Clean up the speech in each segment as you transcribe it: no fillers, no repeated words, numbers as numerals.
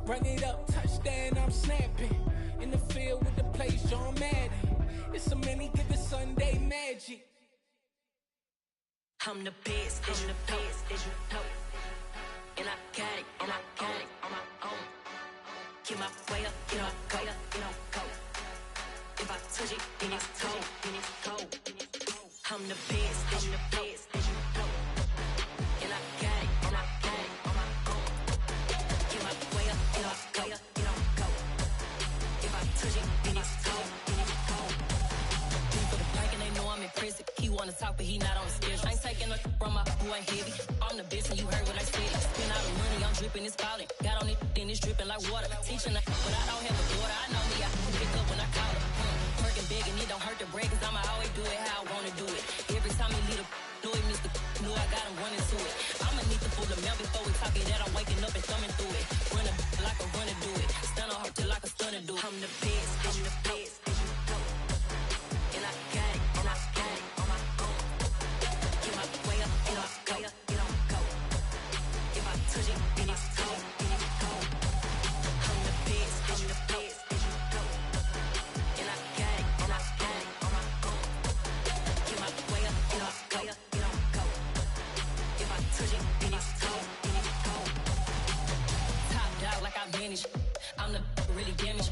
Run it up, touchdown, I'm snapping. In the field with the plays, John Madden. It's so many, give it Sunday magic. I'm the best, as you know. And I got it, on my own. Get my way up, get on go. If I touch it, then it's cold. I'm the best, as you know. And I got it, on my own. Get my way up, get on go. If I touch it, then it's cold. For the bike and they know I'm impressive. He wanna talk, but he not on the schedule. I ain't taking no from my boy heavy. I'm the best and you heard what I said. Spend all the money, I'm dripping, it's falling. Got on it, then it's dripping like water. Teaching her, but I don't have a daughter. I know me, I can pick up when I call her. Working big and it don't hurt to break, cause I'ma always do it how I wanna do it. Every time he lead a know it, Mr. Know I got him running to it. I'ma need to pull the mail before we talk it that I'm waking up and thumbing through it. Run a like a runner do it. Stun on her till like a stunner do it. I'm the best, I'm the best, as you know. And I got it, on my own. Get my way up, get on go. If I touch it, then it's cold. I'm the best, I'm the best, as you know. And I got it, on my own. Get my way up, get on go. If I touch it, then it's cold. Top dog like I manage. I'm the really damaged.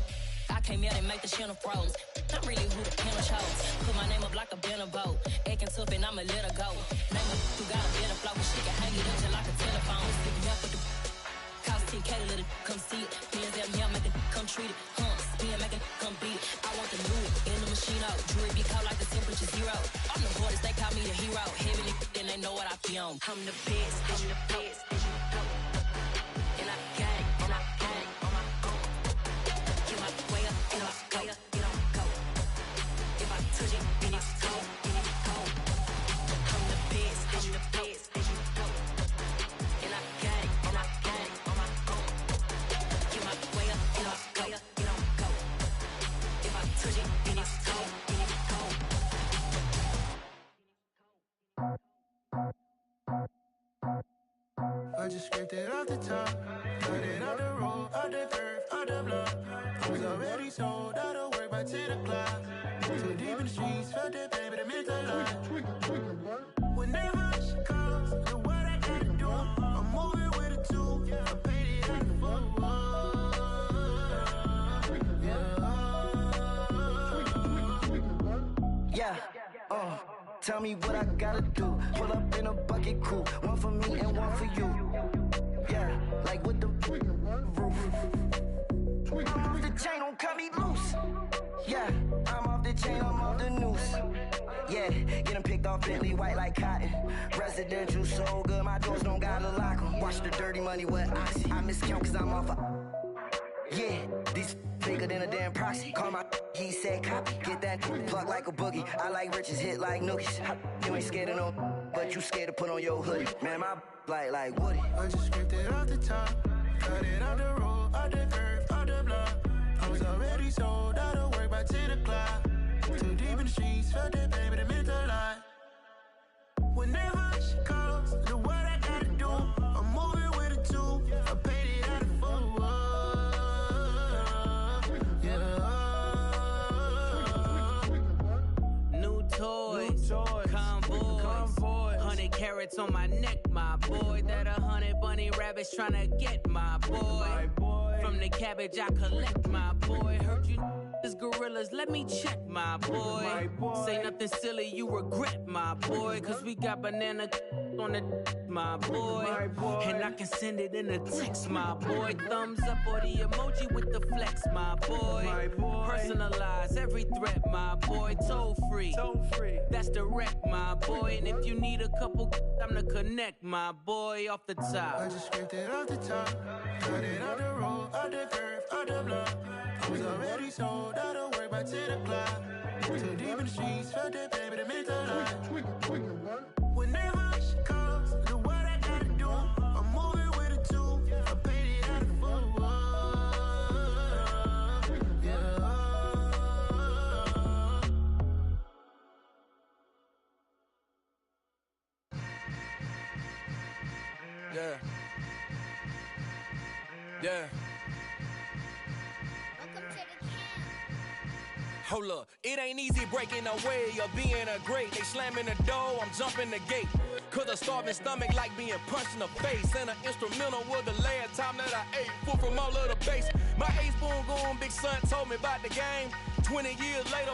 I came out and make the channel froze. I'm really who the panel chose. Put my name up like a banner boat. Acting tough and I'ma let her go. Name her who got a better flow. She can hang it up just like a telephone. Sticking up with the cost 10K to let it come see it. Hands at me, I make it come treat it. Spin, make it come beat it. I want the new in the machine out. Jewelry be cold like the temperature 0. I'm the hardest, they call me the hero. Heavy and they know what I be on. I'm the best, as you know. And I got it, on my own. Get my way up, get on go. If I touch it, then it's cold. I'm the best, as you know. And I got it, on my own. Get my way up, get on go. If I touch it, then it's cold. I just scraped it off the top, cut it off the road, off the curve, off the block. I was already sold out of work by 10 o'clock. Too deep in the streets, felt that pain, but it meant a lot. Whenever she calls, know what I gotta do. I'm moving with a two, I paid it out of full. Tell me what I gotta do. Pull up in a bucket crew, one for me and one for you. Yeah, like with the roof. I'm off the chain, don't cut me loose. Yeah, I'm off the chain, I'm off the noose. Yeah, getting picked off Bentley white like cotton. Residential so good, my doors don't gotta lock 'em. Watch the dirty money with Oxy. I miscount cause I'm off a. Yeah, these bigger than a damn proxy. Call my he said copy. Get that plug like a boogie. I like riches, hit like nookies. You ain't scared of no, but you scared to put on your hoodie. Man, my like Woody. I just scraped it off the top, cut it off the road, off the curve, off the block. I was already sold out of work by 10 o'clock. Too deep in the streets, felt that pain, but it meant a lot. Whenever she calls, know what I gotta do. I'm moving with a two, I paid it out of full. Convoy, 100 carats on my neck, my boy. That 100 bunny rabbits tryna get my boy. From the cabbage I collect, my boy. Heard you is gorillas, let me check, my boy. Say nothing silly, you regret, my boy. Cause we got banana on the my boy. And I can send it in a text, my boy. Thumbs up or the emoji with the flex, my boy. Personalize every threat, my boy. Toll free, that's direct, my boy. And if you need a couple, I'm the connect, my boy. Off the top, I just scraped it off the top, cut it off the road, off the curve, off the block. I was already sold out of work by 10 o'clock. Too deep in the streets, felt that pain, but it meant a lot. Whenever she calls, know what I gotta do. I'm moving with a two, I paid it out of full. Yeah. Hold up, it ain't easy breaking away or being a great. They slamming the door, I'm jumping the gate. Cause a starving stomach like being punched in the face. And an instrumental was the last time that I ate. Full from all of the bass. My ace boom goon, big son told me about the game. 20 years later,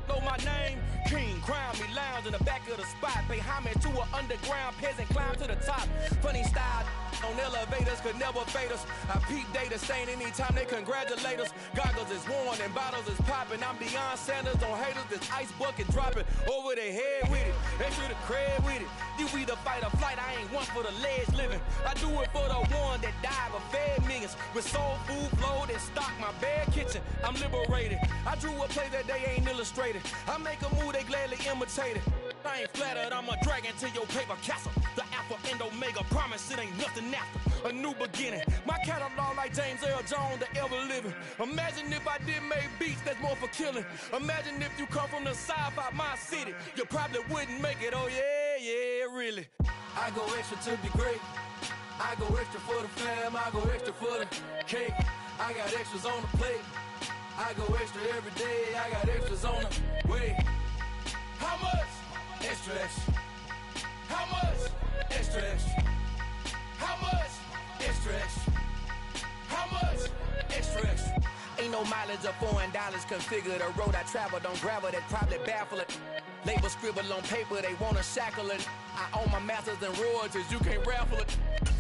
know my name. King, crown me, lounge in the back of the spot. Pay homage to an underground peasant, climb to the top. Funny style on elevators could never fade us. I peep data stain anytime they congratulate us. Goggles is worn and bottles is popping. I'm beyond Sanders on haters, this ice bucket dropping over their head with it. Extra the cred with it. You either fight or flight, I ain't one for the ledge living. I do it for the one that died but fed millions. With soul food flowed and stocked my bare kitchen. I'm liberated. I drew a play that they ain't illustrated. I make a move, they gladly imitate it. I ain't flattered, I'm a dragon to your paper castle. The Alpha and Omega, promise it ain't nothing after. A new beginning. My catalog like James Earl Jones, the ever living. Imagine if I did make beats that's more for killing. Imagine if you come from the south out my city. You probably wouldn't make it, oh yeah, really. I go extra to be great. I go extra for the fam, I go extra for the cake. I got extras on the plate. I go extra every day, I got extras on the way. How much? Extra, extra. How much? Extra, extra. How much? Extra, extra. How much? Extra, extra. Ain't no mileage of $4 configure the road I travel. Don't gravel that probably baffle it. Label scribble on paper, they wanna shackle it. I own my masters and royalties, you can't raffle it.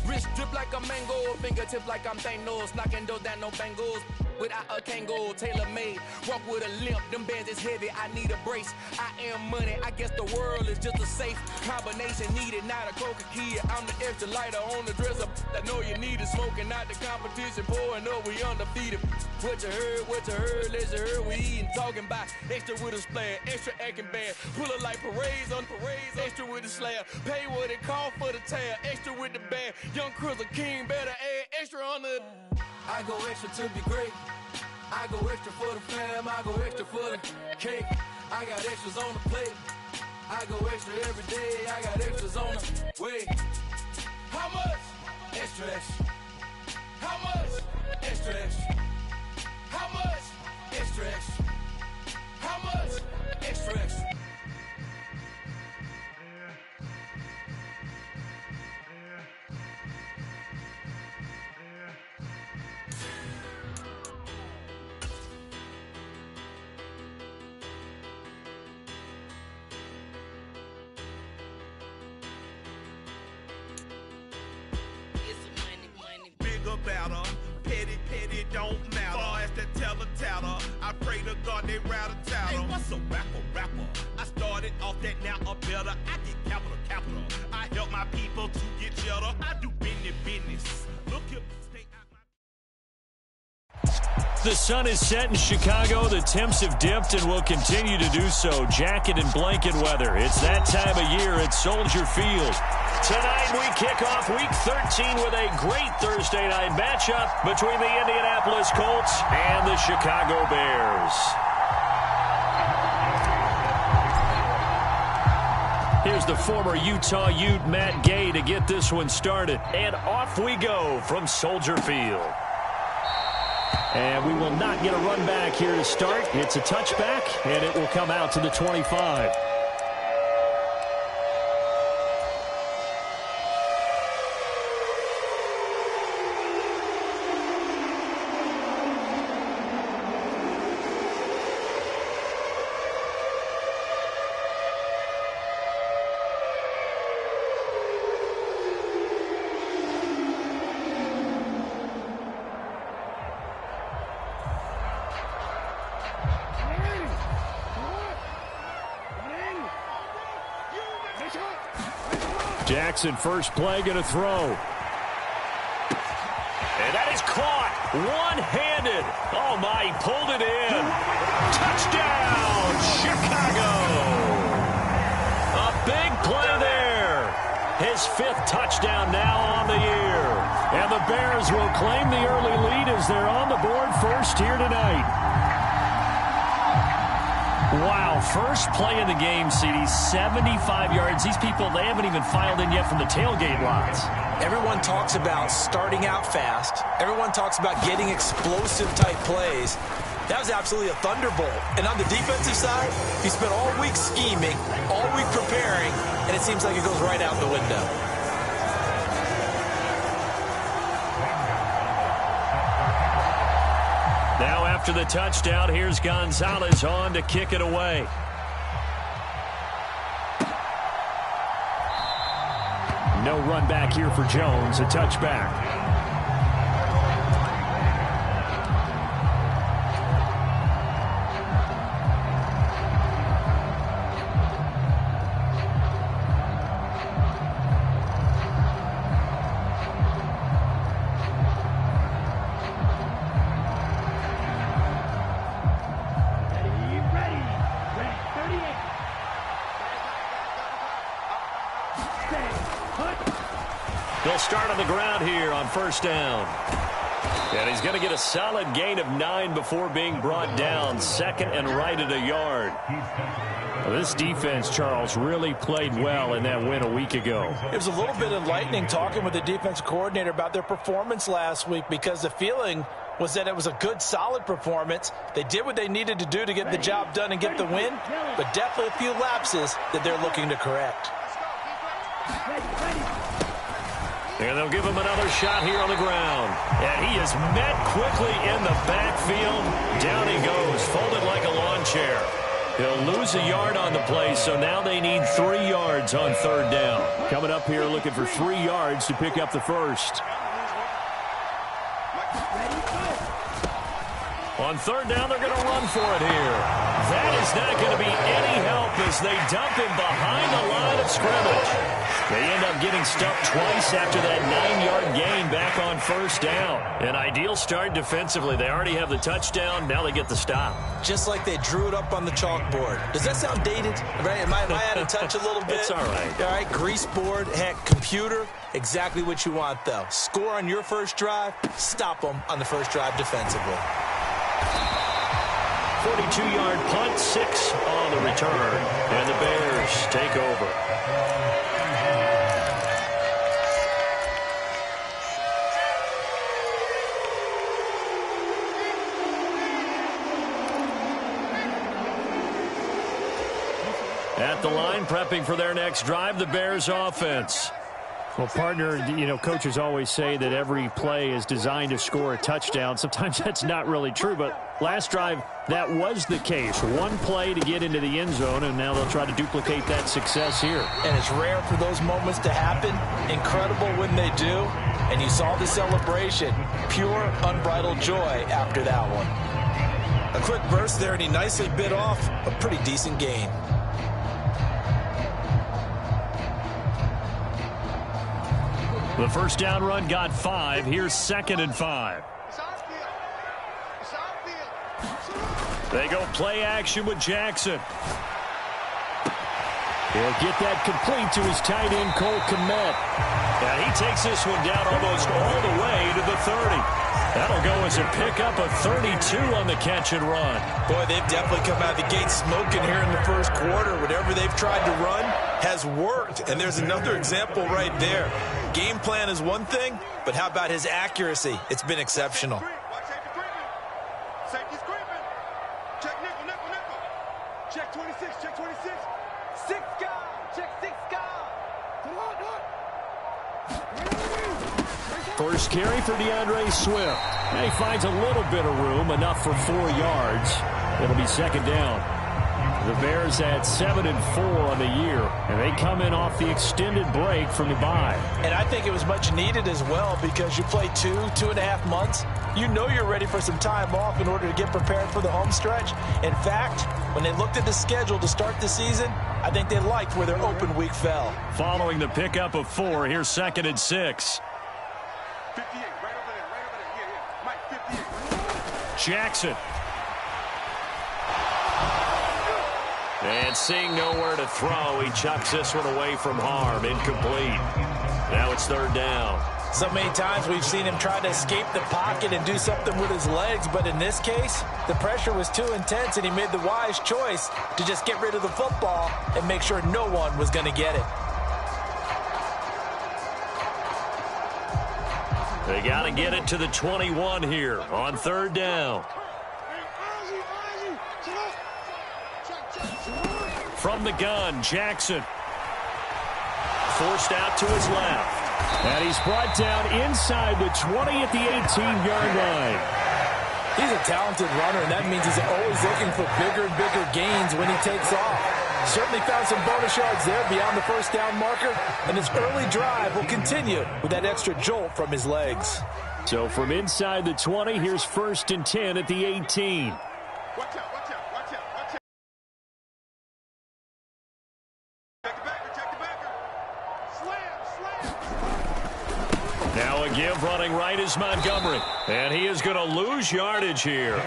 Wrist drip like a mango, fingertips like I'm Thanos. Knocking doors down, no bangles. Without a Kango, tailor-made. Walk with a limp, them bands is heavy, I need a brace. I am money, I guess the world is just a safe combination needed, not a coca key. I'm the extra lighter on the dresser. I know you need it, smoking out the competition, pouring up, we undefeated. What you heard, let you heard, we eating, talking about extra with a splash, extra acting bad. Pull it like parades on parades, extra with the slab. Pay what it cost for the tab, extra with the bag. Young Cruiser King, better add extra on the... I go extra to be great. I go extra for the fam, I go extra for the cake. I got extras on the plate. I go extra every day, I got extras on the way. How much? Extra, extra. How much? Extra, extra. How much? Extra, extra. How much? Extra, extra. About her, petty, don't matter. Far as the teller, I pray to God they rattle tattle. Hey, what's a rapper? I started off that, now a better. I get capital. I help my people to get cheddar. I do business. Look here, stay out. The sun is set in Chicago. The temps have dipped and will continue to do so. Jacket and blanket weather. It's that time of year at Soldier Field. Tonight we kick off Week 13 with a great Thursday night matchup between the Indianapolis Colts and the Chicago Bears. Here's the former Utah Ute Matt Gay to get this one started. And off we go from Soldier Field. And we will not get a run back here to start. It's a touchback, and it will come out to the 25. Jackson, first play, going to throw. And that is caught one-handed. Oh, my, he pulled it in. Touchdown, Chicago. A big play there. His 5th touchdown now on the year. And the Bears will claim the early lead as they're on the board first here tonight. Wow, first play of the game, CD, 75 yards. These people, they haven't even filed in yet from the tailgate lots. Everyone talks about starting out fast. Everyone talks about getting explosive-type plays. That was absolutely a thunderbolt. And on the defensive side, he spent all week scheming, all week preparing, and it seems like it goes right out the window. Now after the touchdown, here's Gonzalez on to kick it away. No run back here for Jones, a touchback. They'll start on the ground here on first down. And he's going to get a solid gain of 9 before being brought down. Second and right at a yard. Well, this defense, Charles, really played well in that win a week ago. It was a little bit enlightening talking with the defense coordinator about their performance last week, because the feeling was that it was a good, solid performance. They did what they needed to do to get the job done and get the win, but definitely a few lapses that they're looking to correct. And they'll give him another shot here on the ground. And he is met quickly in the backfield. Down he goes, folded like a lawn chair. He'll lose a yard on the play, so now they need 3 yards on third down. Coming up here looking for 3 yards to pick up the first. On third down, they're going to run for it here. That is not going to be any help as they dump him behind the line of scrimmage. They end up getting stuffed twice after that 9-yard gain back on first down. An ideal start defensively. They already have the touchdown. Now they get the stop. Just like they drew it up on the chalkboard. Does that sound dated? Right? Am I out of touch a little bit? It's all right. All right, grease board, heck, computer. Exactly what you want, though. Score on your first drive, stop them on the first drive defensively. 42-yard punt, 6 on the return. And the Bears take over. At the line, prepping for their next drive, the Bears offense. Well, partner, you know, coaches always say that every play is designed to score a touchdown. Sometimes that's not really true, but last drive, that was the case. One play to get into the end zone, and now they'll try to duplicate that success here. And it's rare for those moments to happen. Incredible when they do. And you saw the celebration. Pure, unbridled joy after that one. A quick burst there, and he nicely bit off a pretty decent gain. The first down run got 5. Here's 2nd and 5. They go play action with Jackson. He'll get that complete to his tight end, Cole Kmet. And he takes this one down almost all the way to the 30. That'll go as a pickup of 32 on the catch and run. Boy, they've definitely come out of the gate smoking here in the first quarter. Whatever they've tried to run has worked. And there's another example right there. Game plan is one thing, but how about his accuracy? It's been exceptional. Safety's creeping. Check nickel, nickel, nickel. Check 26, check 26. 6 guy, check 6 guy. First carry for DeAndre Swift. And he finds a little bit of room, enough for 4 yards. It'll be 2nd down. The Bears at 7-4 on the year, and they come in off the extended break from the bye. And I think it was much needed as well, because you play 2.5 months. You know you're ready for some time off in order to get prepared for the home stretch. In fact, when they looked at the schedule to start the season, I think they liked where their open week fell. Following the pickup of 4, here's 2nd and 6. 58, right over there. Yeah. Mike, 58. Jackson. And seeing nowhere to throw, he chucks this one away from harm. Incomplete. Now it's 3rd down. So many times we've seen him try to escape the pocket and do something with his legs, but in this case, the pressure was too intense, and he made the wise choice to just get rid of the football and make sure no one was going to get it. They got to get it to the 21 here on 3rd down. From the gun, Jackson. Forced out to his left. And he's brought down inside the 20 at the 18-yard line. He's a talented runner, and that means he's always looking for bigger and bigger gains when he takes off. Certainly found some bonus yards there beyond the first down marker, and his early drive will continue with that extra jolt from his legs. So from inside the 20, here's 1st and 10 at the 18. Watch out, watch out, watch out, watch out. Check the backer, check the backer. Slam, slam. Now a give running right is Montgomery. And he is going to lose yardage here.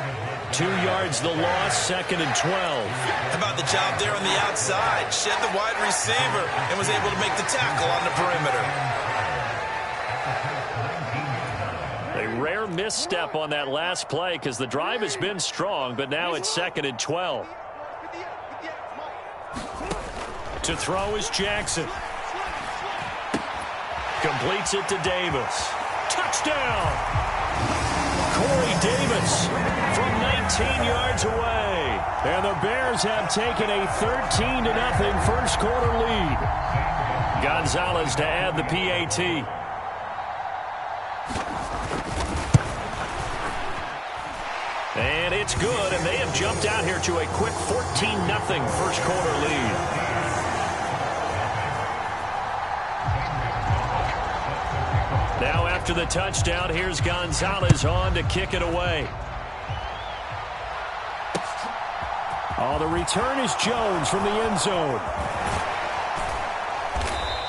2 yards the loss, 2nd and 12. How about the job there on the outside? Shed the wide receiver and was able to make the tackle on the perimeter. A rare misstep on that last play because the drive has been strong, but now it's 2nd and 12. To throw is Jackson. Completes it to Davis. Touchdown! Corey Davis from 19 yards away. And the Bears have taken a 13-0 first quarter lead. Gonzalez to add the PAT. And it's good, and they have jumped out here to a quick 14-0 first quarter lead. Now after the touchdown, here's Gonzalez on to kick it away. Oh, the return is Jones from the end zone.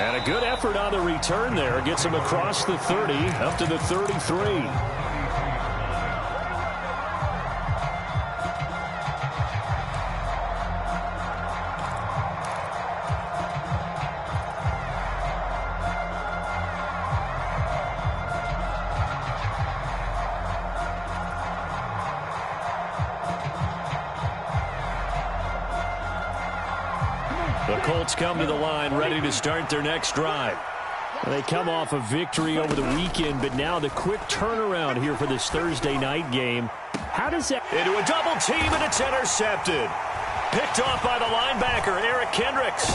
And a good effort on the return there. Gets him across the 30, up to the 33. The Colts come to the line, ready to start their next drive. They come off a victory over the weekend, but now the quick turnaround here for this Thursday night game. How does that... Into a double team, and it's intercepted. Picked off by the linebacker, Eric Kendricks.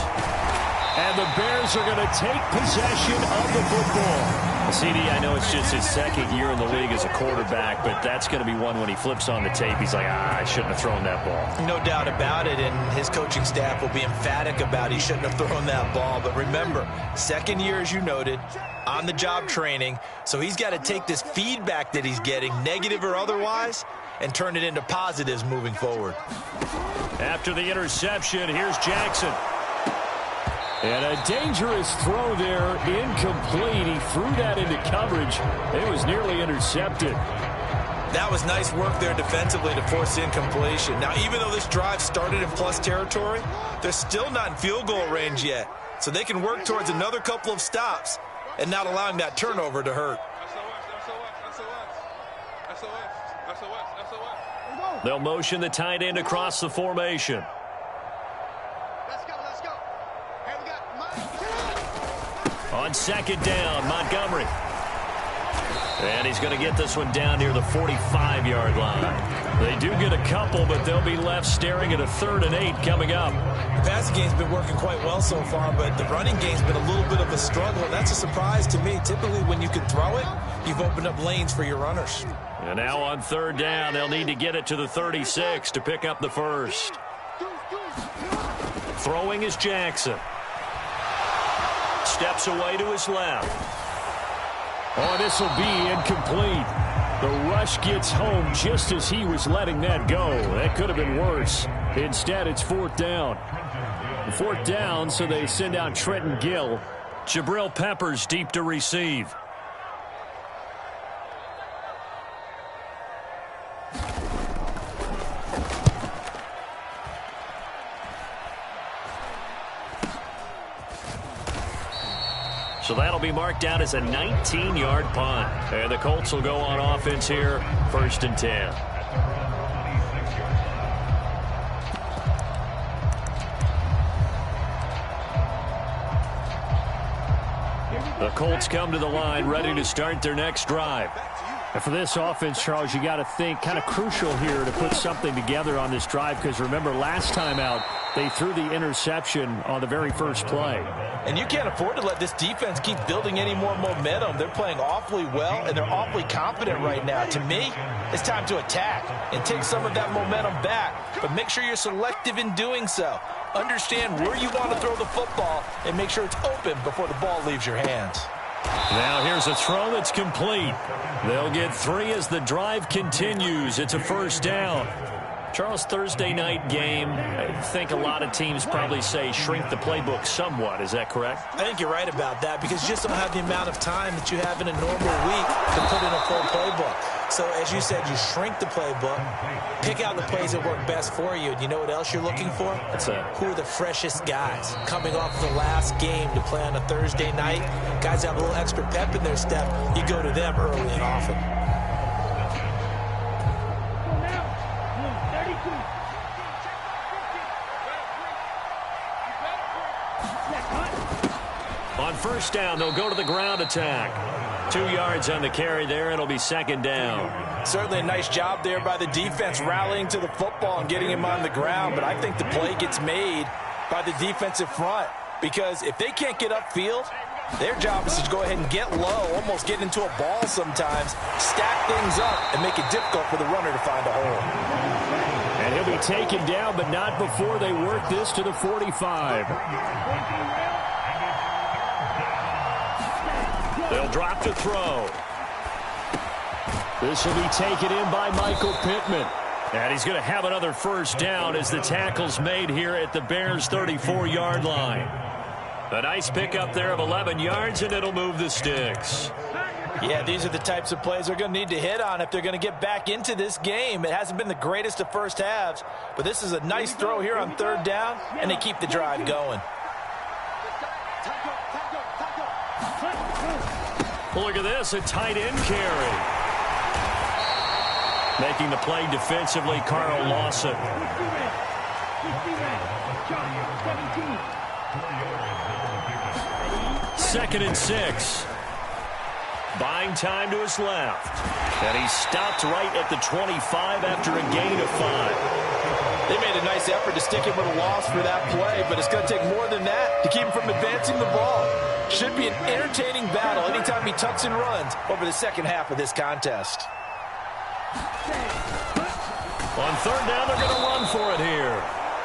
And the Bears are going to take possession of the football. CD, I know it's just his 2nd year in the league as a quarterback, but that's going to be one when he flips on the tape. He's like, I shouldn't have thrown that ball. No doubt about it, and his coaching staff will be emphatic about he shouldn't have thrown that ball. But remember, 2nd year, as you noted, on-the-job training, so he's got to take this feedback that he's getting, negative or otherwise, and turn it into positives moving forward. After the interception, here's Jackson. And a dangerous throw there, incomplete. He threw that into coverage. It was nearly intercepted. That was nice work there defensively to force incompletion. Now, even though this drive started in plus territory, they're still not in field goal range yet. So they can work towards another couple of stops and not allowing that turnover to hurt. They'll motion the tight end across the formation. On 2nd down, Montgomery. And he's going to get this one down near the 45-yard line. They do get a couple, but they'll be left staring at a 3rd and 8 coming up. The passing game's been working quite well so far, but the running game's been a little bit of a struggle, and that's a surprise to me. Typically, when you can throw it, you've opened up lanes for your runners. And now on 3rd down, they'll need to get it to the 36 to pick up the first. Throwing is Jackson. Steps away to his left. Oh, this will be incomplete. The rush gets home just as he was letting that go. That could have been worse. Instead, it's 4th down. 4th down, so they send out Trenton Gill. Jabril Peppers deep to receive. So that'll be marked down as a 19-yard punt. And the Colts will go on offense here, 1st and 10. The Colts come to the line ready to start their next drive. And for this offense, Charles, you got to think kind of crucial here to put something together on this drive, because remember last time out they threw the interception on the very first play. And you can't afford to let this defense keep building any more momentum. They're playing awfully well, and they're awfully confident right now. To me, it's time to attack and take some of that momentum back, but make sure you're selective in doing so. Understand where you want to throw the football and make sure it's open before the ball leaves your hands. Now here's a throw that's complete. They'll get 3 as the drive continues. It's a first down. Charles, Thursday night game, I think a lot of teams probably say shrink the playbook somewhat. Is that correct? I think you're right about that, because you just don't have the amount of time that you have in a normal week to put in a full playbook. So as you said, you shrink the playbook, pick out the plays that work best for you. And you know what else you're looking for? What's that? Who are the freshest guys coming off the last game to play on a Thursday night? Guys that have a little extra pep in their step. You go to them early and often. On first down, they'll go to the ground attack. 2 yards on the carry there. It'll be second down. Certainly a nice job there by the defense rallying to the football and getting him on the ground. But I think the play gets made by the defensive front, because if they can't get upfield, their job is to go ahead and get low, almost get into a ball sometimes, stack things up, and make it difficult for the runner to find a hole. And he'll be taken down, but not before they work this to the 45. They'll drop to throw. This will be taken in by Michael Pittman. And he's going to have another first down as the tackle's made here at the Bears' 34-yard line. A nice pickup there of 11 yards, and it'll move the sticks. Yeah, these are the types of plays they're going to need to hit on if they're going to get back into this game. It hasn't been the greatest of first halves, but this is a nice throw here on third down, and they keep the drive going. Look at this, a tight end carry. Making the play defensively, Carl Lawson. Second and 6. Buying time to his left. And he stopped right at the 25 after a gain of 5. They made a nice effort to stick him with a loss for that play, but it's going to take more than that to keep him from advancing the ball. Should be an entertaining battle anytime he tucks and runs over the second half of this contest. On third down, they're going to run for it here.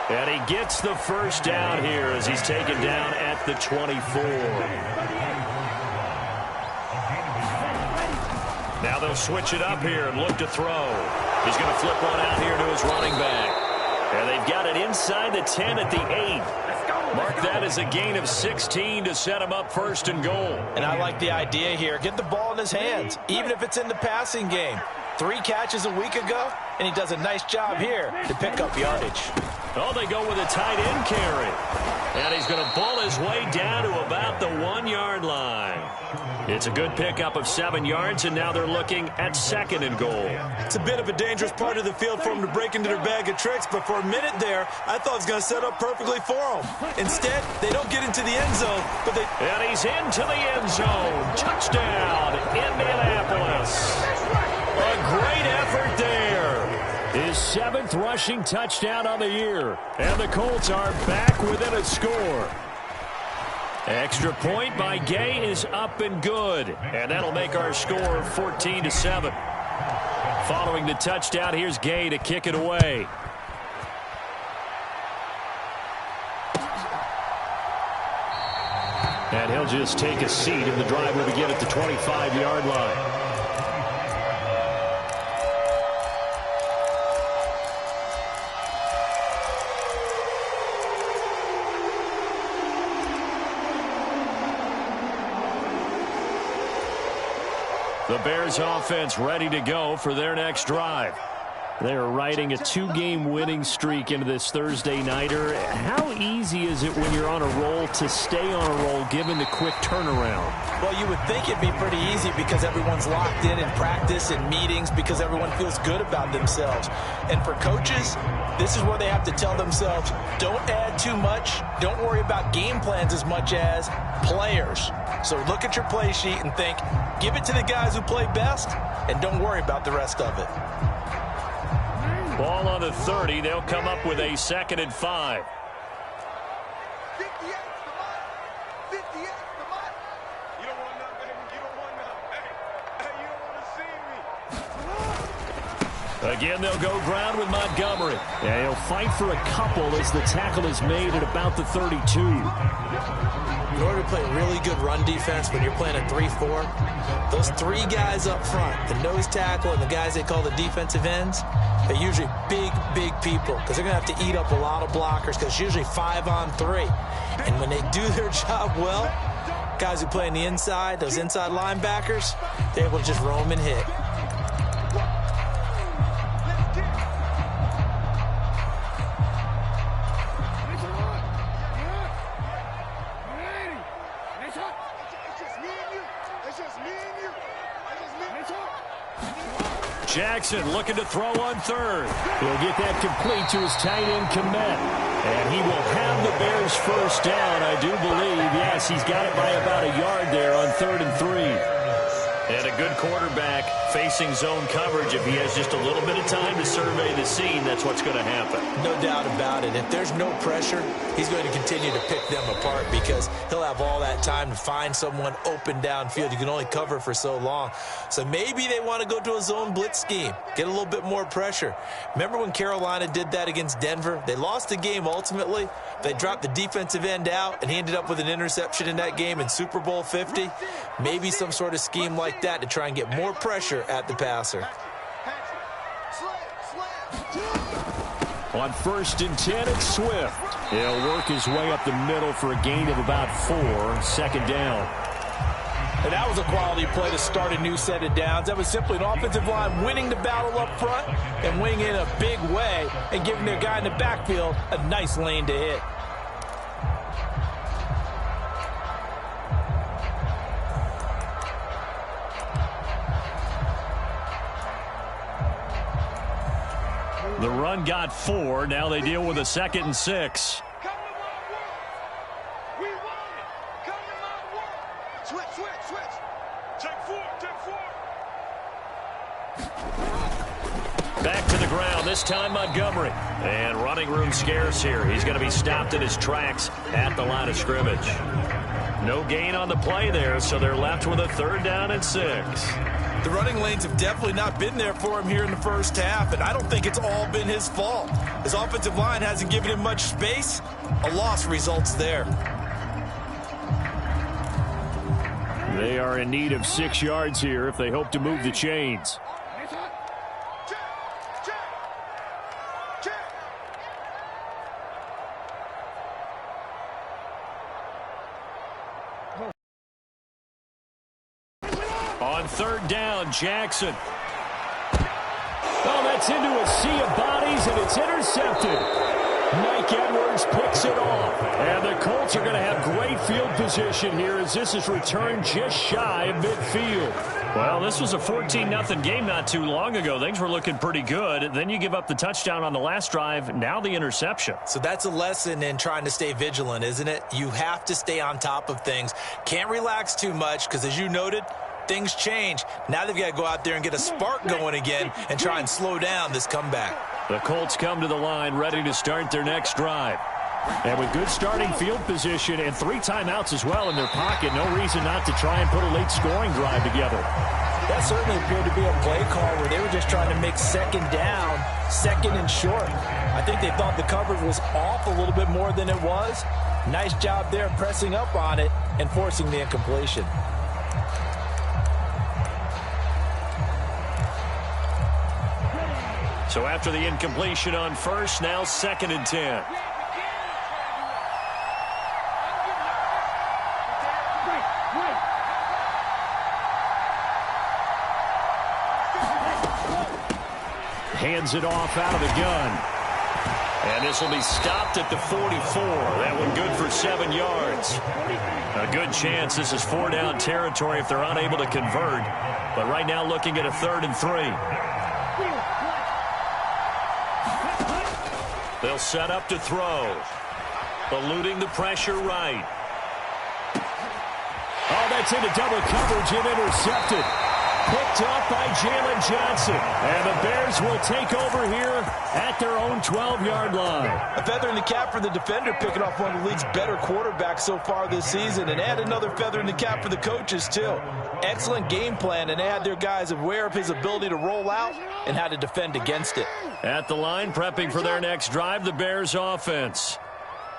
And he gets the first down here as he's taken down at the 24. Now they'll switch it up here and look to throw. He's going to flip one out here to his running back. And they've got it inside the 10 at the 8. Mark that as a gain of 16 to set him up first and goal. And I like the idea here. Get the ball in his hands, even if it's in the passing game. 3 catches a week ago, and he does a nice job here to pick up yardage. Oh, they go with a tight end carry. And he's going to ball his way down to about the 1-yard line. It's a good pickup of 7 yards, and now they're looking at second and goal. It's a bit of a dangerous part of the field for them to break into their bag of tricks, but for a minute there, I thought it was going to set up perfectly for them. Instead, they don't get into the end zone, but they... And he's into the end zone. Touchdown, Indianapolis. A great effort there. His 7th rushing touchdown on the year. And the Colts are back within a score. Extra point by Gay is up and good. And that'll make our score 14-7. Following the touchdown, here's Gay to kick it away. And he'll just take a seat, and the drive will begin at the 25-yard line. The Bears offense ready to go for their next drive. They are riding a 2-game winning streak into this Thursday nighter. How easy is it when you're on a roll to stay on a roll given the quick turnaround? Well, you would think it'd be pretty easy because everyone's locked in practice and meetings, because everyone feels good about themselves. And for coaches, this is where they have to tell themselves, don't add too much. Don't worry about game plans as much as players. So look at your play sheet and think, give it to the guys who play best, and don't worry about the rest of it. Ball on the 30. They'll come up with a 2nd and 5. 58 the money. 58 the money. You don't want none, baby. You don't want none. Hey, you don't want to see me. Again, they'll go ground with Montgomery. And he'll fight for a couple as the tackle is made at about the 32. In order to play really good run defense when you're playing a 3-4, those 3 guys up front, the nose tackle and the guys they call the defensive ends, they're usually big people because they're going to have to eat up a lot of blockers because it's usually 5-on-3. And when they do their job well, guys who play on the inside, those inside linebackers, they're able to just roam and hit. Jackson looking to throw on 3rd. He'll get that complete to his tight end, Kmet. And he will have the Bears first down, I do believe. Yes, he's got it by about a yard there on 3rd and 3. And a good quarterback facing zone coverage. If he has just a little bit of time to survey the scene, that's what's going to happen. No doubt about it. If there's no pressure, he's going to continue to pick them apart because he'll have all that time to find someone open downfield. You can only cover for so long. So maybe they want to go to a zone blitz scheme, get a little bit more pressure. Remember when Carolina did that against Denver? They lost the game ultimately. They dropped the defensive end out, and he ended up with an interception in that game in Super Bowl 50. Maybe some sort of scheme like that to try and get more pressure at the passer. On 1st and 10, it's Swift. He'll work his way up the middle for a gain of about 4, 2nd down. And that was a quality play to start a new set of downs. That was simply an offensive line winning the battle up front and winning in a big way and giving their guy in the backfield a nice lane to hit. The run got 4. Now they deal with a 2nd and 6. Come to my work. We want it. Come to my work. Switch. Take 4. Back to the ground, this time Montgomery. And running room scarce here. He's going to be stopped in his tracks at the line of scrimmage. No gain on the play there, so they're left with a 3rd down and 6. The running lanes have definitely not been there for him here in the first half, and I don't think it's all been his fault. His offensive line hasn't given him much space. A loss results there. They are in need of 6 yards here if they hope to move the chains. On 3rd down, Jackson. Oh, that's into a sea of bodies, and it's intercepted. Mike Edwards picks it off. And the Colts are going to have great field position here as this is returned just shy of midfield. Well, this was a 14-0 game not too long ago. Things were looking pretty good. Then you give up the touchdown on the last drive. Now the interception. So that's a lesson in trying to stay vigilant, isn't it? You have to stay on top of things. Can't relax too much because, as you noted, things change. Now they've got to go out there and get a spark going again and try and slow down this comeback. The Colts come to the line ready to start their next drive. And with good starting field position and 3 timeouts as well in their pocket, no reason not to try and put a late scoring drive together. That certainly appeared to be a play call where they were just trying to make 2nd down, 2nd and short. I think they thought the coverage was off a little bit more than it was. Nice job there pressing up on it and forcing the incompletion. So after the incompletion on 1st, now 2nd and 10. Hands it off out of the gun. And this will be stopped at the 44. That one good for 7 yards. A good chance this is 4-down territory if they're unable to convert. But right now looking at a 3rd and 3. They'll set up to throw. Eluding the pressure right. Oh, that's into double coverage and intercepted. Picked up by Jalen Johnson. And the Bears will take over here at their own 12-yard line. A feather in the cap for the defender, picking off one of the league's better quarterbacks so far this season. And add another feather in the cap for the coaches, too. Excellent game plan, and they had their guys aware of his ability to roll out and how to defend against it. At the line, prepping for their next drive, the Bears offense.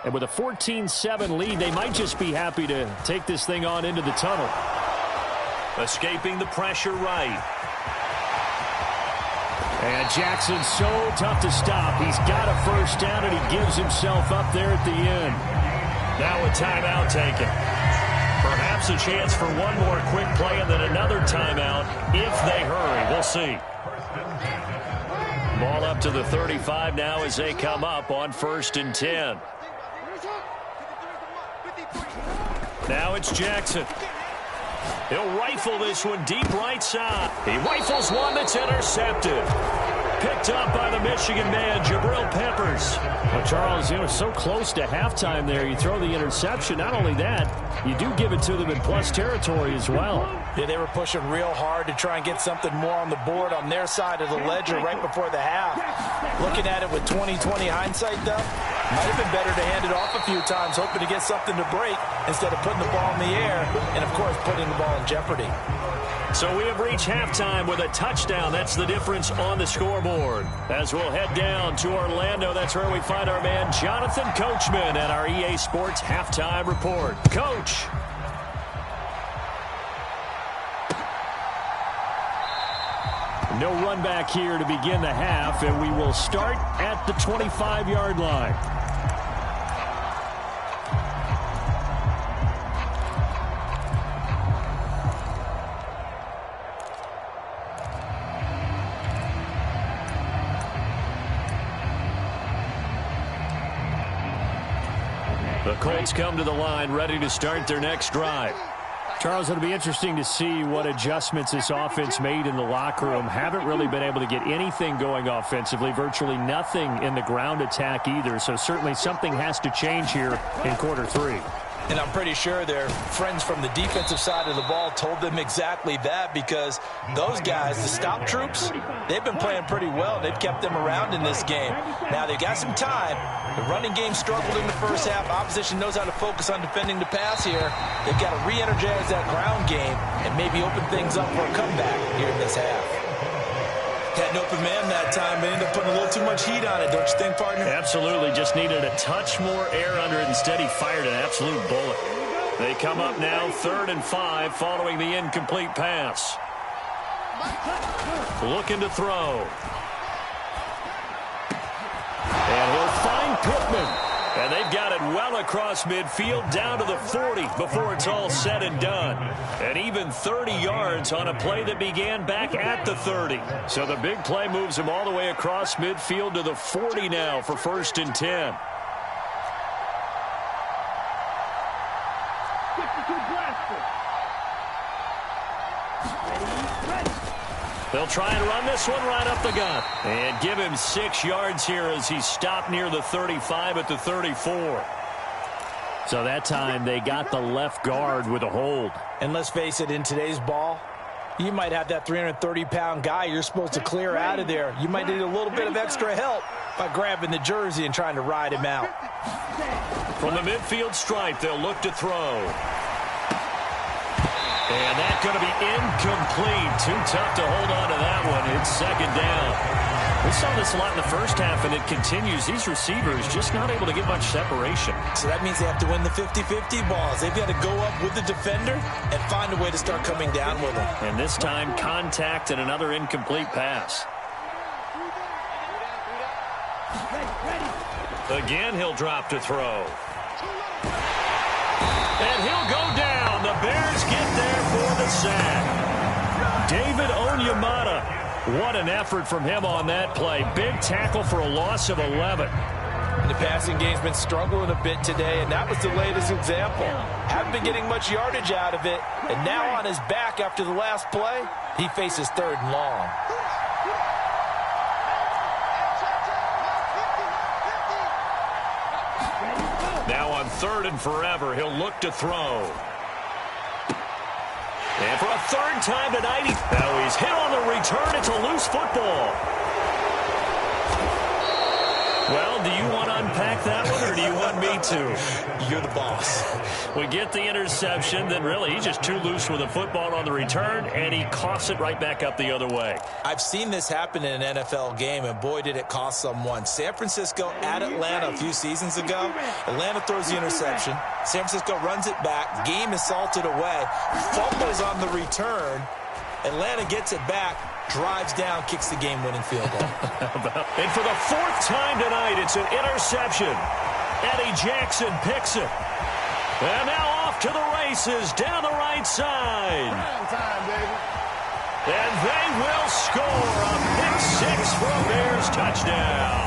And with a 14-7 lead, they might just be happy to take this thing on into the tunnel. Escaping the pressure right. And Jackson's so tough to stop. He's got a first down, and he gives himself up there at the end. Now a timeout taken. Perhaps a chance for one more quick play and then another timeout if they hurry. We'll see. Ball up to the 35 now as they come up on 1st and 10. Now it's Jackson. He'll rifle this one deep right side. He rifles one that's intercepted. Picked up by the Michigan man, Jabril Peppers. Well, Charles, so close to halftime there. You throw the interception. Not only that, you do give it to them in plus territory as well. Yeah, they were pushing real hard to try and get something more on the board on their side of the ledger right before the half. Looking at it with 20/20 hindsight, though, might have been better to hand it off a few times, hoping to get something to break instead of putting the ball in the air and, of course, putting the ball in jeopardy. So we have reached halftime with a touchdown. That's the difference on the scoreboard. As we'll head down to Orlando, that's where we find our man Jonathan Coachman at our EA Sports Halftime Report. Coach. No run back here to begin the half, and we will start at the 25-yard line. The Colts come to the line, ready to start their next drive. Charles, it'll be interesting to see what adjustments this offense made in the locker room. Haven't really been able to get anything going offensively, virtually nothing in the ground attack either. So certainly something has to change here in quarter 3. And I'm pretty sure their friends from the defensive side of the ball told them exactly that, because those guys, the stop troops, they've been playing pretty well. They've kept them around in this game. Now they've got some time. The running game struggled in the first half. Opposition knows how to focus on defending the pass here. They've got to re-energize that ground game and maybe open things up for a comeback here in this half. Had an open man that time, but ended up putting a little too much heat on it, don't you think, partner? Absolutely. Just needed a touch more air under it. Instead, he fired an absolute bullet. They come up now 3rd and 5 following the incomplete pass. Looking to throw. And he'll find Pittman. And they've got it well across midfield down to the 40 before it's all said and done. And even 30 yards on a play that began back at the 30. So the big play moves him all the way across midfield to the 40 now for 1st and 10. They'll try and run this one right up the gut. And give him 6 yards here as he stopped near the 35 at the 34. So that time they got the left guard with a hold. And let's face it, in today's ball, you might have that 330-pound guy you're supposed to clear out of there. You might need a little bit of extra help by grabbing the jersey and trying to ride him out. From the midfield stripe, they'll look to throw. And that's going to be incomplete. Too tough to hold on to that one. It's 2nd down. We saw this a lot in the first half, and it continues. These receivers just not able to get much separation. So that means they have to win the 50-50 balls. They've got to go up with the defender and find a way to start coming down with them. And this time, contact and another incomplete pass. Again, he'll drop to throw. And he'll go down. The Bears get there for the sack. David Onyemata. What an effort from him on that play. Big tackle for a loss of 11. The passing game's been struggling a bit today, and that was the latest example. Haven't been getting much yardage out of it, and now on his back after the last play, he faces 3rd and long. Now 3rd and forever. He'll look to throw. And for a 3rd time tonight, he's hit on the return. It's a loose football. Well, do you want to unpack that one, or do you want me to? You're the boss. We get the interception, then really he's just too loose with the football on the return, and he coughs it right back up the other way. I've seen this happen in an NFL game, and boy, did it cost someone. San Francisco at Atlanta a few seasons ago. Atlanta throws the interception. San Francisco runs it back. Game is salted away. Fumbles on the return. Atlanta gets it back. Drives down, kicks the game-winning field goal. And for the 4th time tonight, it's an interception. Eddie Jackson picks it. And now off to the races down the right side. Time, baby. And they will score a pick-6 for a Bears touchdown.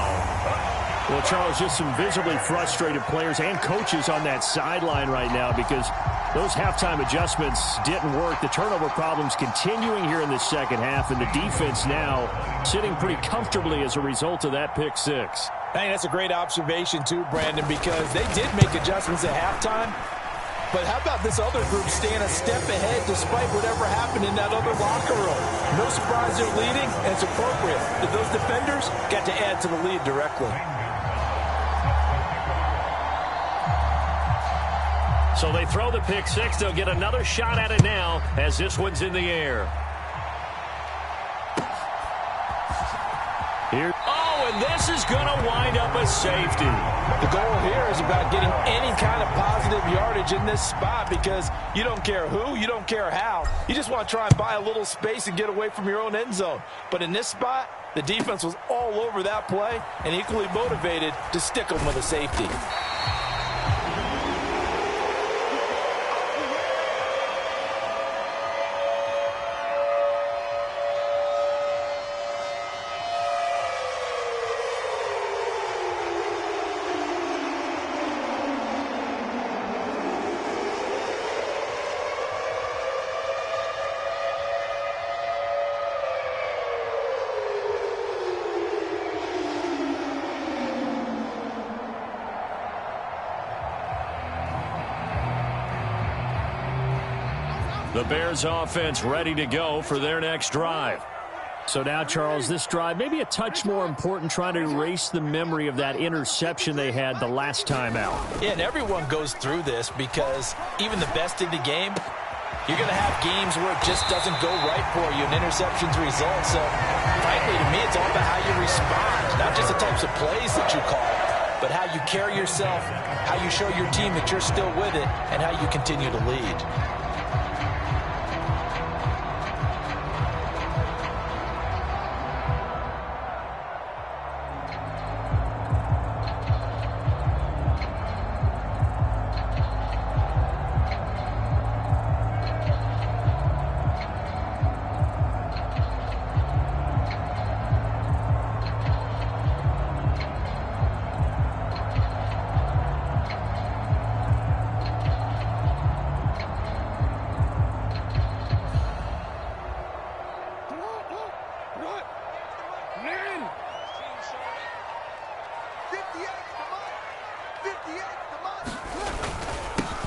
Well, Charles, just some visibly frustrated players and coaches on that sideline right now because those halftime adjustments didn't work. The turnover problems continuing here in the second half, and the defense now sitting pretty comfortably as a result of that pick 6. Hey, that's a great observation too, Brandon, because they did make adjustments at halftime. But how about this other group staying a step ahead despite whatever happened in that other locker room? No surprise they're leading, and it's appropriate that those defenders got to add to the lead directly. So they throw the pick 6. They'll get another shot at it now as this one's in the air. Here. Oh, and this is going to wind up a safety. The goal here is about getting any kind of positive yardage in this spot because you don't care who, you don't care how. You just want to try and buy a little space and get away from your own end zone. But in this spot, the defense was all over that play and equally motivated to stick them with a safety. The Bears offense ready to go for their next drive. So now, Charles, this drive maybe a touch more important, trying to erase the memory of that interception they had the last time out. Yeah, and everyone goes through this because even the best in the game, you're going to have games where it just doesn't go right for you, and interceptions result. So, frankly, to me, it's all about how you respond, not just the types of plays that you call, but how you carry yourself, how you show your team that you're still with it, and how you continue to lead.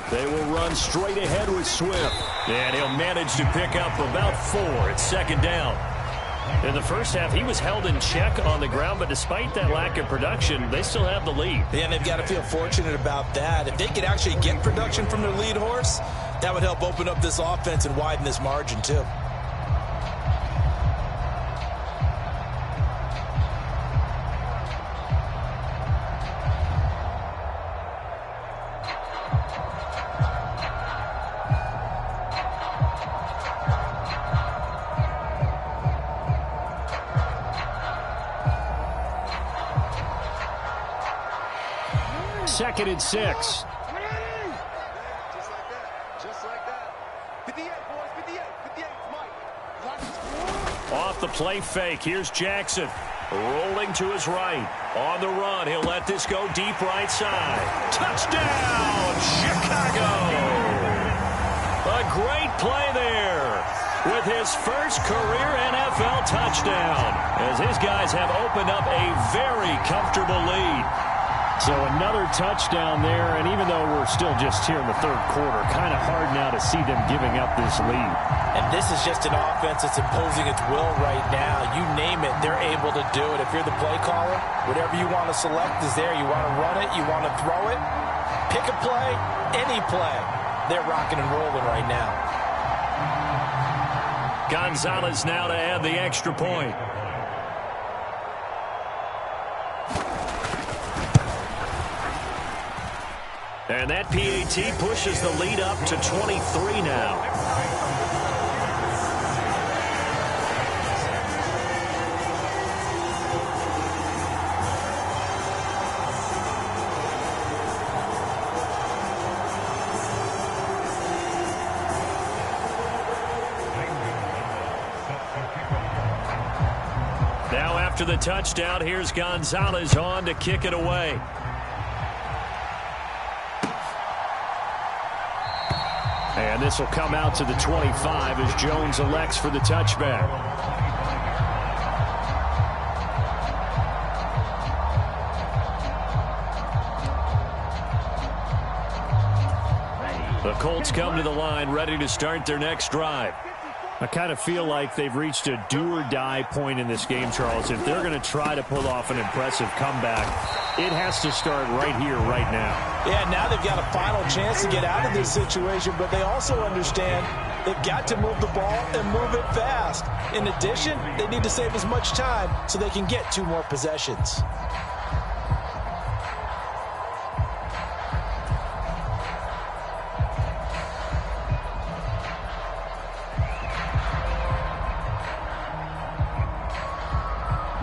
They will run straight ahead with Swift. And he'll manage to pick up about 4 at second down. In the first half, he was held in check on the ground, but despite that lack of production, they still have the lead. Yeah, and they've got to feel fortunate about that. If they could actually get production from their lead horse, that would help open up this offense and widen this margin, too. Second and 6. Just like that. Just like that. 58, boys. 58. 58. Mike. Off the play fake. Here's Jackson. Rolling to his right. On the run. He'll let this go deep right side. Touchdown, Chicago. A great play there with his first career NFL touchdown as his guys have opened up a very comfortable lead. So another touchdown there, and even though we're still just here in the third quarter, kind of hard now to see them giving up this lead. And this is just an offense that's imposing its will right now. You name it, they're able to do it. If you're the play caller, whatever you want to select is there. You want to run it, you want to throw it, pick a play, any play. They're rocking and rolling right now. Gonzalez now to add the extra point. And that PAT pushes the lead up to 23 now. Now after the touchdown, here's Gonzalez on to kick it away. And this will come out to the 25 as Jones elects for the touchback. The Colts come to the line ready to start their next drive. I kind of feel like they've reached a do-or-die point in this game, Charles. If they're going to try to pull off an impressive comeback, it has to start right here, right now. Yeah, now they've got a final chance to get out of this situation, but they also understand they've got to move the ball and move it fast. In addition, they need to save as much time so they can get 2 more possessions.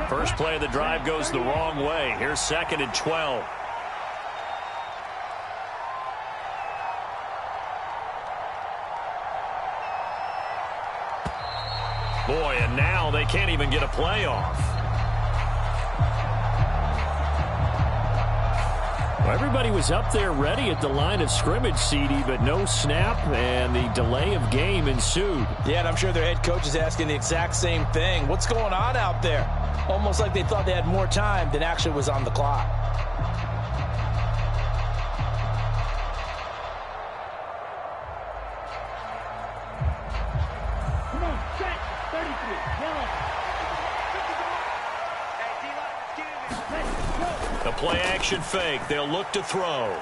First play of the drive goes the wrong way. Here's 2nd and 12. Boy, and now they can't even get a play off. Well, everybody was up there ready at the line of scrimmage, CD, but no snap, and the delay of game ensued. Yeah, and I'm sure their head coach is asking the exact same thing. What's going on out there? Almost like they thought they had more time than actually was on the clock. Come on, set 33. A play-action fake. They'll look to throw.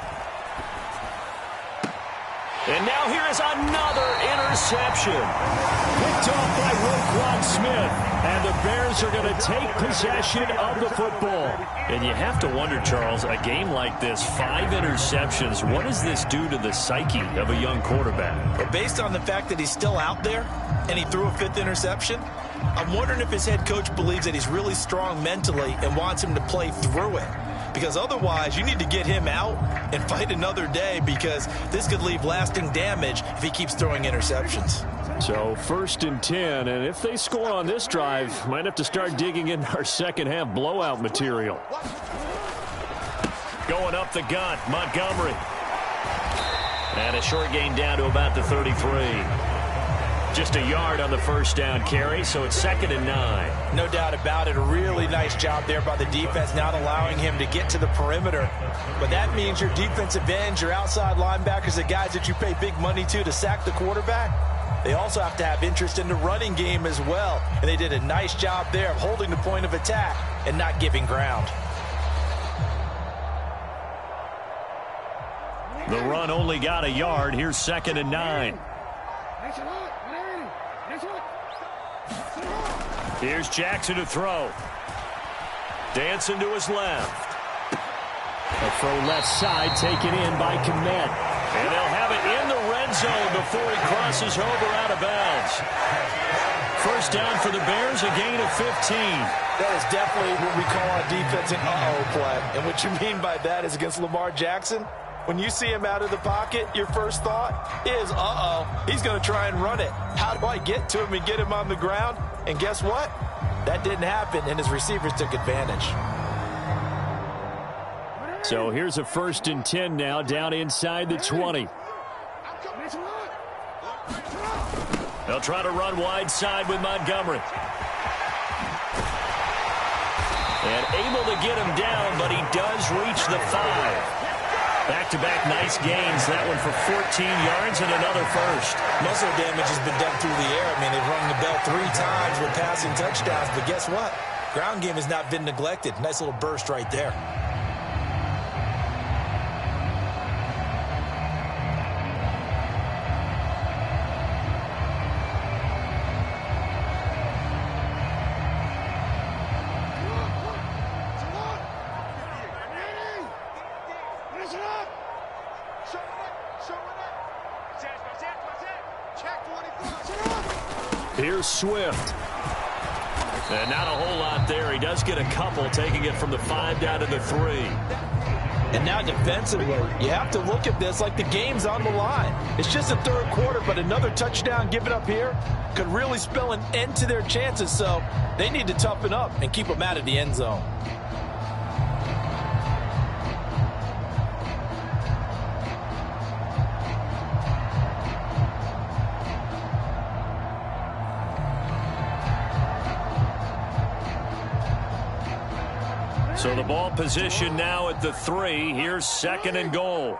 And now here is another interception. Picked off by Roquan Smith. And the Bears are going to take possession of the football. And you have to wonder, Charles, a game like this, 5 interceptions, what does this do to the psyche of a young quarterback? But based on the fact that he's still out there and he threw a 5th interception, I'm wondering if his head coach believes that he's really strong mentally and wants him to play through it. Because otherwise, you need to get him out and fight another day, because this could leave lasting damage if he keeps throwing interceptions. So 1st and 10, and if they score on this drive, might have to start digging in our second-half blowout material. Going up the gut, Montgomery. And a short gain down to about the 33. Just a yard on the first down carry, so it's 2nd and 9. No doubt about it. A really nice job there by the defense, not allowing him to get to the perimeter. But that means your defensive ends, your outside linebackers, the guys that you pay big money to sack the quarterback, they also have to have interest in the running game as well. And they did a nice job there of holding the point of attack and not giving ground. The run only got a yard. Here's 2nd and 9. Here's Jackson to throw. Dancing to his left. A throw left side taken in by Kmet. And they'll have it in the red zone before he crosses over out of bounds. First down for the Bears, a gain of 15. That is definitely what we call a defensive play. And what you mean by that is against Lamar Jackson, when you see him out of the pocket, your first thought is, he's going to try and run it. How do I get to him and get him on the ground? And guess what? That didn't happen, and his receivers took advantage. So here's a 1st and 10 now, down inside the 20. They'll try to run wide side with Montgomery. And able to get him down, but he does reach the 5. Back-to-back nice gains. That one for 14 yards and another first. Muscle damage has been done through the air. I mean, they've rung the bell 3 times with passing touchdowns, but guess what? Ground game has not been neglected. Nice little burst right there. Here's Swift. And not a whole lot there. He does get a couple, taking it from the 5 down to the 3. And now defensively, you have to look at this like the game's on the line. It's just the third quarter, but another touchdown given up here could really spell an end to their chances. So they need to toughen up and keep them out of the end zone. So the ball position now at the 3. Here's 2nd and goal.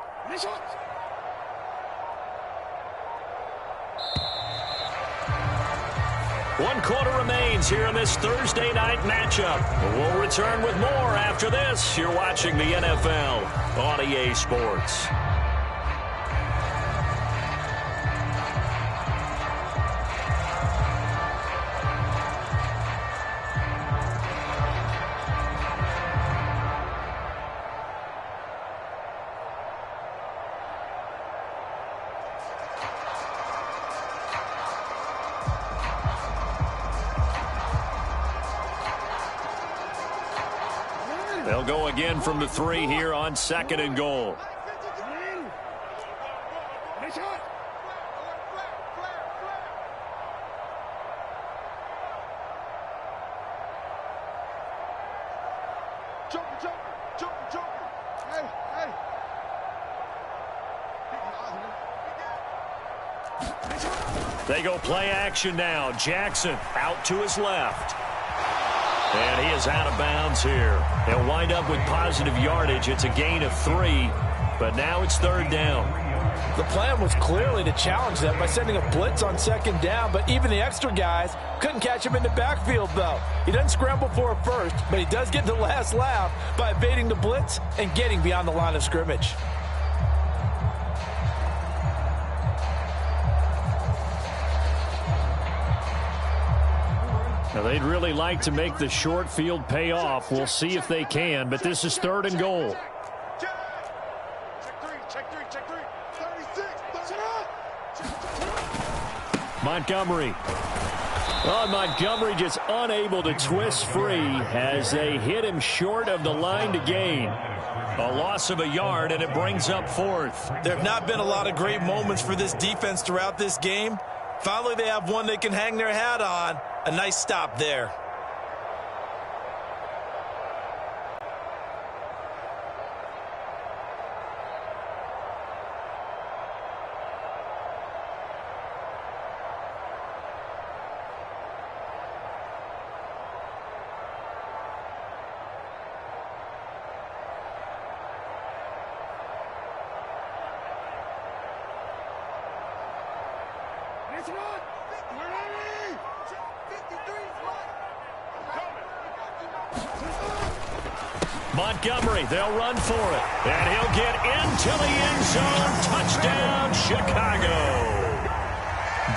One quarter remains here in this Thursday night matchup. We'll return with more after this. You're watching the NFL on EA Sports. They'll go again from the 3 here on 2nd and goal. They go play action now. Jackson out to his left. And he is out of bounds here. They'll wind up with positive yardage. It's a gain of 3, but now it's 3rd down. The plan was clearly to challenge them by sending a blitz on 2nd down, but even the extra guys couldn't catch him in the backfield, though. He doesn't scramble for a first, but he does get the last laugh by evading the blitz and getting beyond the line of scrimmage. Now, they'd really like to make the short field pay off. We'll see if they can, but this is 3rd and goal. Montgomery. Oh, Montgomery just unable to twist free as they hit him short of the line to gain. A loss of a yard, and it brings up 4th. There have not been a lot of great moments for this defense throughout this game. Finally, they have one they can hang their hat on. A nice stop there. Montgomery, they'll run for it. And he'll get into the end zone. Touchdown, Chicago.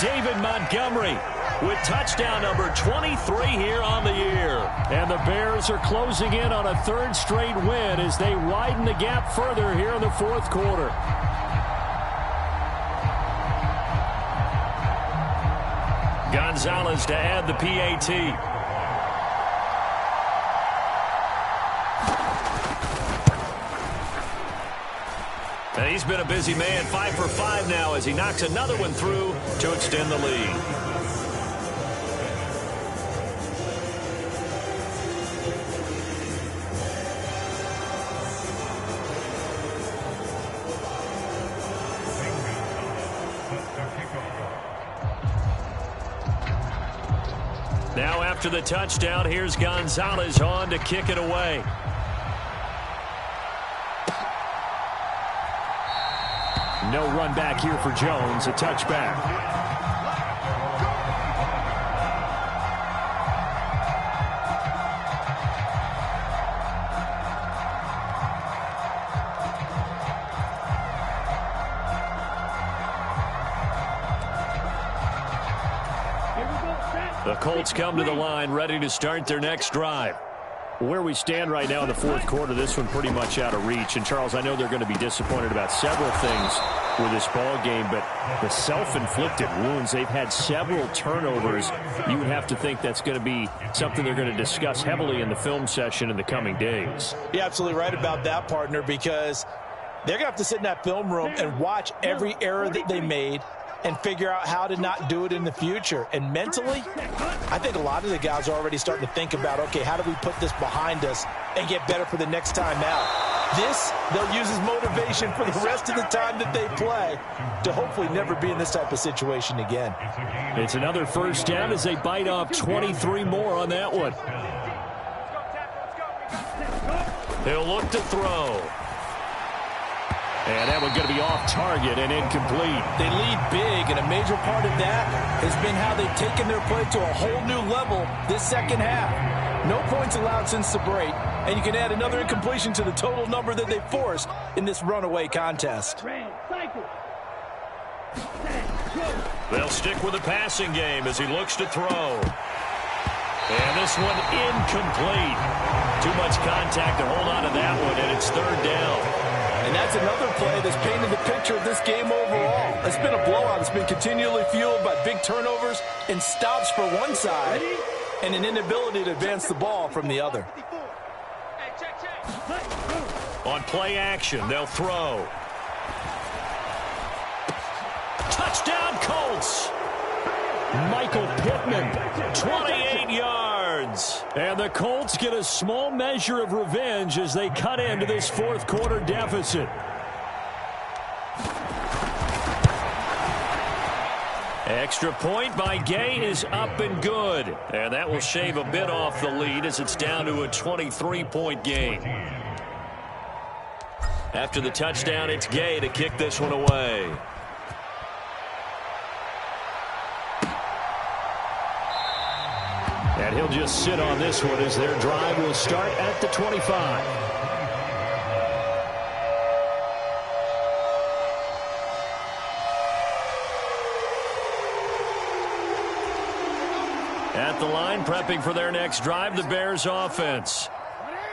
David Montgomery with touchdown number 23 here on the year. And the Bears are closing in on a 3rd straight win as they widen the gap further here in the 4th quarter. Gonzalez to add the PAT. And he's been a busy man, 5 for 5 now as he knocks another one through to extend the lead. Now after the touchdown, here's Gonzalez on to kick it away. No run back here for Jones, a touchback. The Colts come to the line, ready to start their next drive. Where we stand right now in the fourth quarter, this one pretty much out of reach. And, Charles, I know they're going to be disappointed about several things with this ball game, but the self-inflicted wounds, they've had several turnovers. You would have to think that's going to be something they're going to discuss heavily in the film session in the coming days. You're absolutely right about that, partner, because they're going to have to sit in that film room and watch every error that they made and figure out how to not do it in the future. And mentally, I think a lot of the guys are already starting to think about, okay, how do we put this behind us and get better for the next time out? This, they'll use as motivation for the rest of the time that they play to hopefully never be in this type of situation again. It's another first down as they bite off 23 more on that one. He'll look to throw. And that one's going to be off target and incomplete. They lead big, and a major part of that has been how they've taken their play to a whole new level this second half. No points allowed since the break, and you can add another incompletion to the total number that they forced in this runaway contest. They'll stick with the passing game as he looks to throw. And this one incomplete. Too much contact to hold on to that one, and it's third down. And that's another play that's painted the picture of this game overall. It's been a blowout. It's been continually fueled by big turnovers and stops for one side and an inability to advance the ball from the other. On play action, they'll throw. Touchdown, Colts! Michael Pittman, 28 yards. And the Colts get a small measure of revenge as they cut into this fourth quarter deficit. Extra point by Gay is up and good. And that will shave a bit off the lead as it's down to a 23-point game. After the touchdown, it's Gay to kick this one away. And he'll just sit on this one as their drive will start at the 25. At the line, prepping for their next drive, the Bears offense.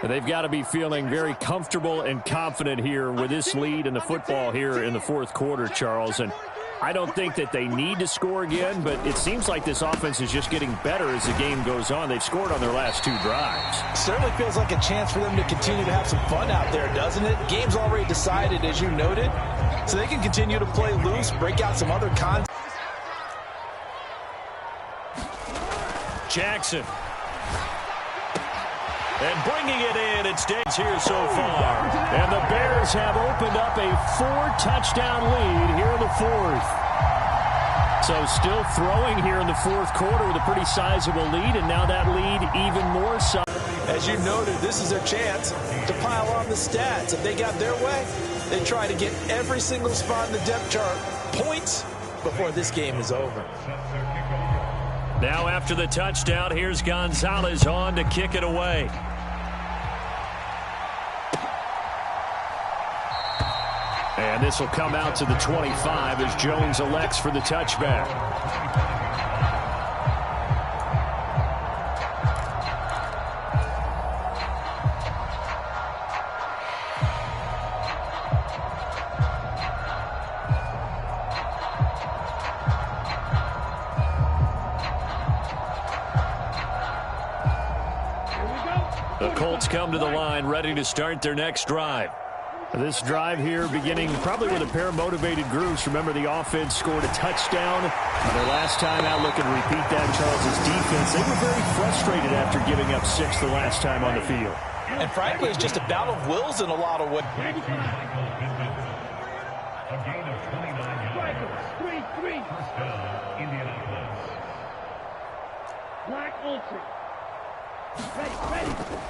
They've got to be feeling very comfortable and confident here with this lead in the football here in the fourth quarter, Charles. And I don't think that they need to score again, but it seems like this offense is just getting better as the game goes on. They've scored on their last two drives. Certainly feels like a chance for them to continue to have some fun out there, doesn't it? Game's already decided, as you noted, so they can continue to play loose, break out some other concepts. Jackson. And bringing it in, it's Diggs here so far. And the Bears have opened up a 4-touchdown lead here in the fourth. So still throwing here in the fourth quarter with a pretty sizable lead, and now that lead even more so. As you noted, this is their chance to pile on the stats. If they got their way, they try to get every single spot in the depth chart points before this game is over. Now after the touchdown, here's Gonzalez on to kick it away. And this will come out to the 25 as Jones elects for the touchback. The Colts come to the line, ready to start their next drive. This drive here beginning probably with a pair of motivated groups. Remember, the offense scored a touchdown on their last time out. Looking to repeat that. Charles's defense, they were very frustrated after giving up 6 the last time on the field. And frankly, it's just a battle of wills in a lot of ways. Black on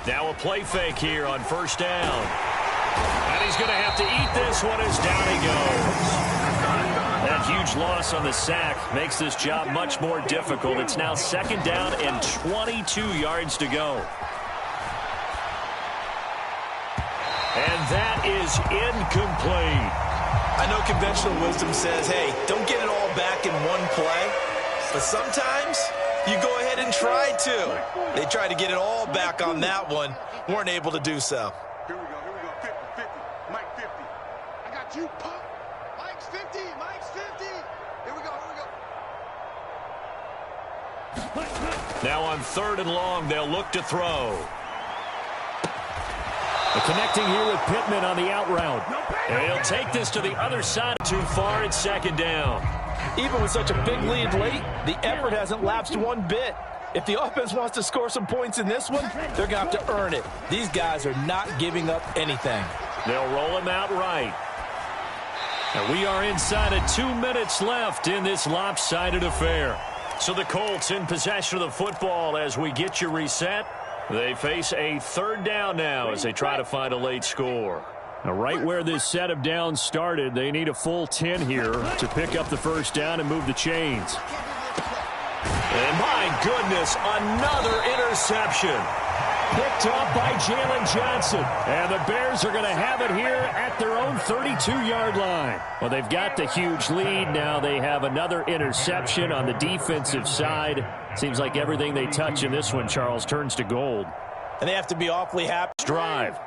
Now a play fake here on first down. And he's going to have to eat this one as down he goes. That huge loss on the sack makes this job much more difficult. It's now second down and 22 yards to go. And that is incomplete. I know conventional wisdom says, hey, don't get it all back in one play. But sometimes you go ahead and try to. They tried to get it all back on that one. Weren't able to do so. Here we go. 50. Mike 50. I got you, pop. Mike's 50. Mike's 50. Here we go. Now on 3rd and long, they'll look to throw. Connecting here with Pittman on the out route. And he'll take this to the other side. Too far at second down. Even with such a big lead late, the effort hasn't lapsed one bit. If the offense wants to score some points in this one, they're going to have to earn it. These guys are not giving up anything. They'll roll him out right. And we are inside of 2 minutes left in this lopsided affair. So the Colts in possession of the football as we get you reset. They face a 3rd down now as they try to find a late score. Now, right where this set of downs started, they need a full 10 here to pick up the first down and move the chains. And my goodness, another interception. Picked off by Jalen Johnson. And the Bears are going to have it here at their own 32-yard line. Well, they've got the huge lead. Now they have another interception on the defensive side. Seems like everything they touch in this one, Charles, turns to gold. And they have to be awfully happy. Drive.